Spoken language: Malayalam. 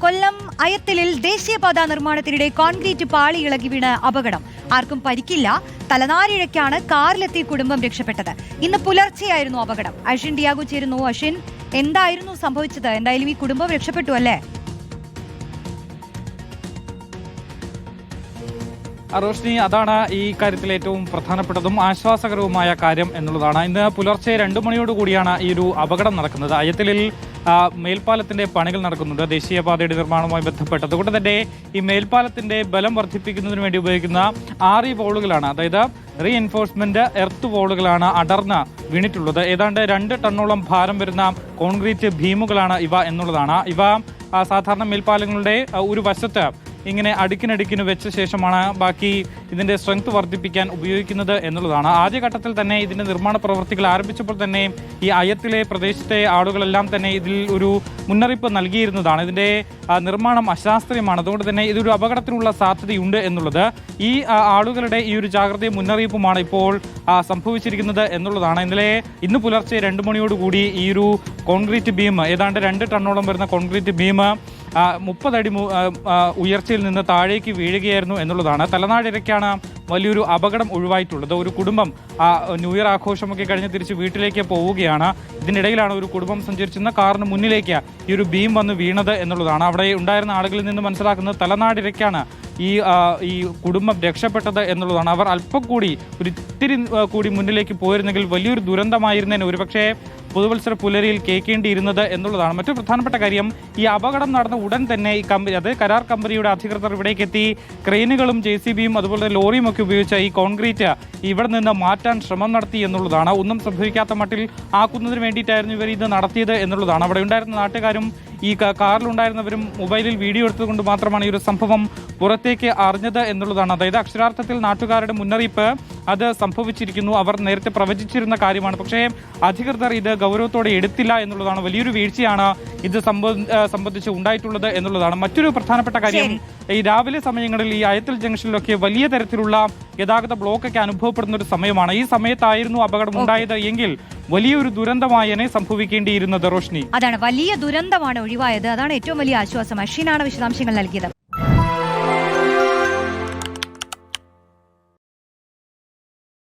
കൊല്ലം അയത്തിലിൽ ദേശീയപാത നിർമ്മാണത്തിനിടെ കോൺക്രീറ്റ് പാളി ഇളകി വീണ് അപകടം. ആർക്കും പരിക്കില്ല. തലനാരിഴയ്ക്കാണ് കാറിലെത്തിയ കുടുംബം രക്ഷപ്പെട്ടത്. ഇന്ന് പുലർച്ചെയായിരുന്നു അപകടം. അശ്വിൻ ഡിയാഗോ ചേരുന്നു. അശ്വിൻ, എന്തായിരുന്നു സംഭവിച്ചത്? എന്തായാലും ഈ കുടുംബം രക്ഷപ്പെട്ടു അല്ലേ? റോഷ്നി, അതാണ് ഈ കാര്യത്തിൽ ഏറ്റവും പ്രധാനപ്പെട്ടതും ആശ്വാസകരവുമായ കാര്യം എന്നുള്ളതാണ്. ഇന്ന് പുലർച്ചെ 2 മണിയോടുകൂടിയാണ് ഈ ഒരു അപകടം നടക്കുന്നത്. അയത്തിലിൽ മേൽപ്പാലത്തിന്റെ പണികൾ നടക്കുന്നുണ്ട്, ദേശീയപാതയുടെ നിർമ്മാണവുമായി ബന്ധപ്പെട്ട്. അതുകൊണ്ട് തന്നെ ഈ മേൽപ്പാലത്തിന്റെ ബലം വർദ്ധിപ്പിക്കുന്നതിന് വേണ്ടി ഉപയോഗിക്കുന്ന RE വോളുകളാണ്, അതായത് റീ എൻഫോഴ്സ്മെന്റ് എർത്ത് വോളുകളാണ് അടർന്ന് വീണിട്ടുള്ളത്. ഏതാണ്ട് 2 ടണ്ണോളം ഭാരം വരുന്ന കോൺക്രീറ്റ് ഭീമുകളാണ് ഇവ എന്നുള്ളതാണ്. ഇവ സാധാരണ മേൽപ്പാലങ്ങളുടെ ഒരു വശത്ത് ഇങ്ങനെ അടുക്കിനടുക്കിന് വെച്ച ശേഷമാണ് ബാക്കി ഇതിന്റെ സ്ട്രെങ്ത് വർദ്ധിപ്പിക്കാൻ ഉപയോഗിക്കുന്നത് എന്നുള്ളതാണ്. ആദ്യഘട്ടത്തിൽ തന്നെ ഇതിന്റെ നിർമ്മാണ പ്രവൃത്തികൾ ആരംഭിച്ചപ്പോൾ തന്നെ ഈ അയത്തിലെ പ്രദേശത്തെ ആളുകളെല്ലാം തന്നെ ഇതിൽ ഒരു മുന്നറിയിപ്പ് നൽകിയിരുന്നതാണ്. ഇതിന്റെ നിർമ്മാണം അശാസ്ത്രീയമാണ്, അതുകൊണ്ട് തന്നെ ഇതൊരു അപകടത്തിനുള്ള സാധ്യതയുണ്ട് എന്നുള്ളത്. ഈ ആളുകളുടെ ഈ ഒരു ജാഗ്രതയും മുന്നറിയിപ്പുമാണ് ഇപ്പോൾ സംഭവിച്ചിരിക്കുന്നത് എന്നുള്ളതാണ്. ഇന്ന് പുലർച്ചെ 2 മണിയോടുകൂടി ഈ ഒരു കോൺക്രീറ്റ് ബീം, ഏതാണ്ട് 2 ടണ്ണോളം വരുന്ന കോൺക്രീറ്റ് ബീം 30 അടി ഉയർച്ചയിൽ നിന്ന് താഴേക്ക് വീഴുകയായിരുന്നു എന്നുള്ളതാണ്. തലനാടിരയ്ക്കാണ് വലിയൊരു അപകടം ഒഴിവായിട്ടുള്ളത്. ഒരു കുടുംബം ന്യൂ ഇയർ ആഘോഷമൊക്കെ കഴിഞ്ഞ് തിരിച്ച് വീട്ടിലേക്ക് പോവുകയാണ്. ഇതിനിടയിലാണ് ഒരു കുടുംബം സഞ്ചരിച്ചിരുന്ന കാറിന് മുന്നിലേക്ക് ഈ ഒരു ബീം വന്ന് വീണത് എന്നുള്ളതാണ്. അവിടെ ഉണ്ടായിരുന്ന ആളുകളിൽ നിന്ന് മനസ്സിലാക്കുന്നത് തലനാടിരയ്ക്കാണ് ഈ കുടുംബം രക്ഷപ്പെട്ടത് എന്നുള്ളതാണ്. അവർ അല്പം കൂടി ഇത്തിരി കൂടി മുന്നിലേക്ക് പോയിരുന്നെങ്കിൽ വലിയൊരു ദുരന്തമായിരുന്നതിന് ഒരുപക്ഷെ പുതുവത്സര പുലരിയിൽ കേൾക്കേണ്ടിയിരുന്നത് എന്നുള്ളതാണ്. മറ്റൊരു പ്രധാനപ്പെട്ട കാര്യം, ഈ അപകടം നടന്ന ഉടൻ തന്നെ ഈ കമ്പനി, അത് കരാർ കമ്പനിയുടെ അധികൃതർ ഇവിടേക്ക് എത്തി ക്രെയിനുകളും JCBയും അതുപോലെ ലോറിയും ഒക്കെ ഉപയോഗിച്ച് ഈ കോൺക്രീറ്റ് ഇവിടെ നിന്ന് മാറ്റാൻ ശ്രമം നടത്തി എന്നുള്ളതാണ്. ഒന്നും സംഭവിക്കാത്ത മട്ടിൽ ആക്കുന്നതിന് വേണ്ടിയിട്ടായിരുന്നു ഇവർ ഇത് നടത്തിയത് എന്നുള്ളതാണ്. അവിടെ ഉണ്ടായിരുന്ന നാട്ടുകാരും ഈ കാറിലുണ്ടായിരുന്നവരും മൊബൈലിൽ വീഡിയോ എടുത്തുകൊണ്ട് മാത്രമാണ് ഈ ഒരു സംഭവം പുറത്തേക്ക് അറിഞ്ഞത് എന്നുള്ളതാണ്. അതായത് അക്ഷരാർത്ഥത്തിൽ നാട്ടുകാരുടെ മുന്നറിയിപ്പ് അത് സംഭവിച്ചിരിക്കുന്നു. അവർ നേരത്തെ പ്രവചിച്ചിരുന്ന കാര്യമാണ്. പക്ഷേ അധികൃതർ ഇത് ഗൗരവത്തോടെ എടുത്തില്ല എന്നുള്ളതാണ്. വലിയൊരു വീഴ്ചയാണ് ഇത് സംബന്ധിച്ച് ഉണ്ടായിട്ടുള്ളത് എന്നുള്ളതാണ്. മറ്റൊരു പ്രധാനപ്പെട്ട കാര്യം, ഈ രാവിലെ സമയങ്ങളിൽ ഈ അയത്തിൽ ജംഗ്ഷനിലൊക്കെ വലിയ തരത്തിലുള്ള ഗതാഗത ബ്ലോക്കൊക്കെ അനുഭവപ്പെടുന്ന ഒരു സമയമാണ്. ഈ സമയത്തായിരുന്നു അപകടം ഉണ്ടായത് എങ്കിൽ വലിയൊരു ദുരന്തമായനെ സംഭവിക്കേണ്ടിയിരുന്നത്. റോഷ്നി, അതാണ് വലിയ ദുരന്തമാണ് ഒഴിവായത്. അതാണ് ഏറ്റവും വലിയ ആശ്വാസം. അശ്വിനാണ് വിശദാംശങ്ങൾ നൽകിയത്.